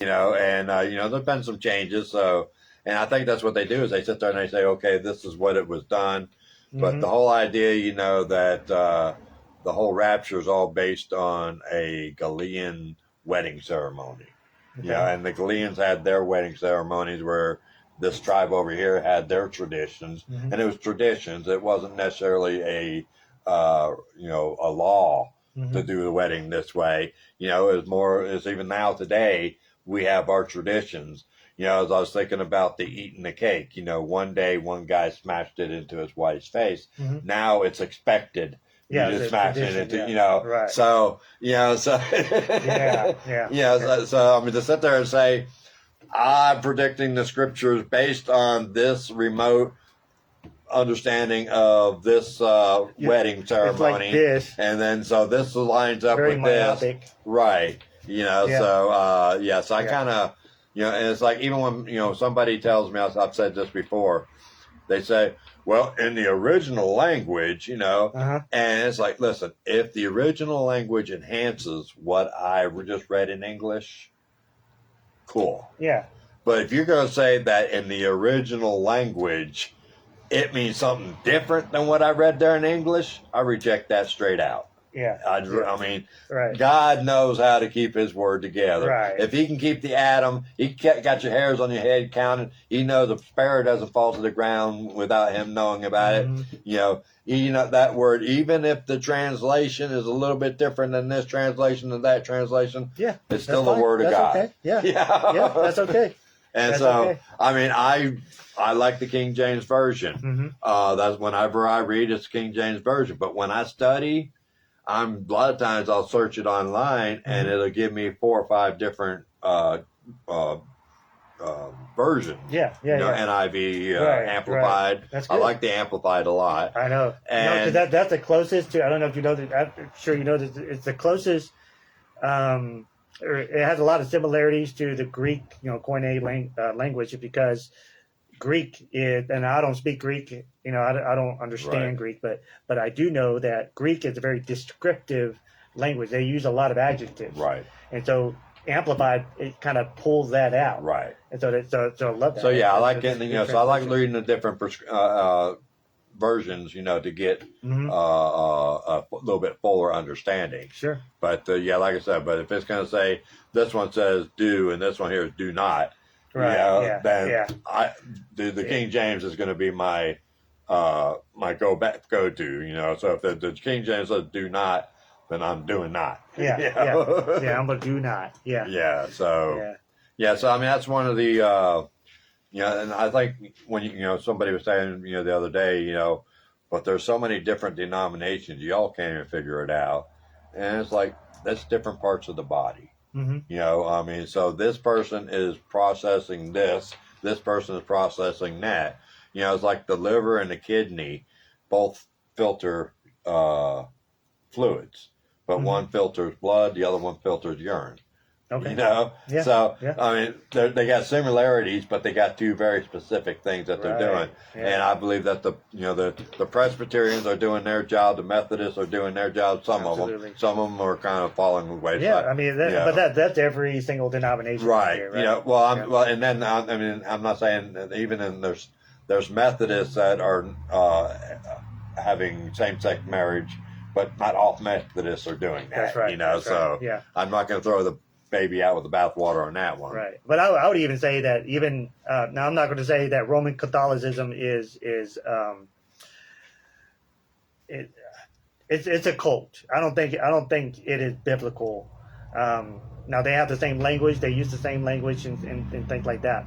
and there's been some changes. So, and I think that's what they do is they sit there and they say, okay, this is what it was done. But the whole idea, that the whole rapture is all based on a Galilean wedding ceremony. Okay. And the Galileans had their wedding ceremonies where this tribe over here had their traditions, and it was traditions. It wasn't necessarily a law to do the wedding this way. It was more. It's even now today we have our traditions. As I was thinking about the eating the cake. One day one guy smashed it into his wife's face. Now it's expected. Yeah, You just smash it into, right. So, yeah. So I mean, to sit there and say, I'm predicting the scriptures based on this remote understanding of this wedding ceremony. Like this. And then, so this lines up Very with myopic. this. Right. So I kind of, and it's like, even when, somebody tells me, I've said this before, they say, well, in the original language, and it's like, listen, if the original language enhances what I just read in English, cool. Yeah. But if you're going to say that in the original language, it means something different than what I read there in English, I reject that straight out. Yeah. I mean, right. God knows how to keep his word together. Right. If he can keep the atom, he got your hairs on your head counted. He knows the sparrow doesn't fall to the ground without him knowing about it. That word, even if the translation is a little bit different than this translation and that translation, it's still the word of God. Okay. Yeah. Yeah, that's okay. And that's so, okay. I mean, I like the King James Version. That's whenever I read, it's King James Version. But when I study, a lot of times I'll search it online and it'll give me 4 or 5 different versions. NIV, Amplified. Right. That's I good. like the Amplified a lot. I know. And that's the closest to. I don't know if you know that. I'm sure you know that it's the closest. It has a lot of similarities to the Greek, Koine language, because Greek is, and I don't speak Greek. I don't understand Greek, but I do know that Greek is a very descriptive language. They use a lot of adjectives. Right. And so Amplified, it kind of pulls that out. Right. And so I love that. So I like getting, so I like reading the different versions, to get a little bit fuller understanding. Sure. But like I said, but if it's going to say this one says do and this one here is do not, right. Then the King James is going to be my my go to. So if the King James says do not, then I'm doing not. I'm going to do not. Yeah. Yeah. So So I mean that's one of the. And I think when somebody was saying the other day but there's so many different denominations, y'all can't even figure it out, and it's like that's different parts of the body. I mean, so this person is processing this person is processing that. It's like the liver and the kidney both filter fluids, but one filters blood, the other one filters urine. Okay. I mean, they got similarities, but they got 2 very specific things that they're doing. And I believe that the Presbyterians are doing their job, the Methodists are doing their job. Some of them are kind of falling the wayside. Yeah, I mean, but that's every single denomination. Right. Here, right? Well, and then I mean, I'm not saying that even in there's Methodists that are having same-sex marriage, but not all Methodists are doing that. That's right. So I'm not going to throw the baby out with the bathwater on that one. Right. But I would even say that now I'm not going to say that Roman Catholicism is it's a cult. I don't think it is biblical. Now they have the same language, they use the same language and things like that.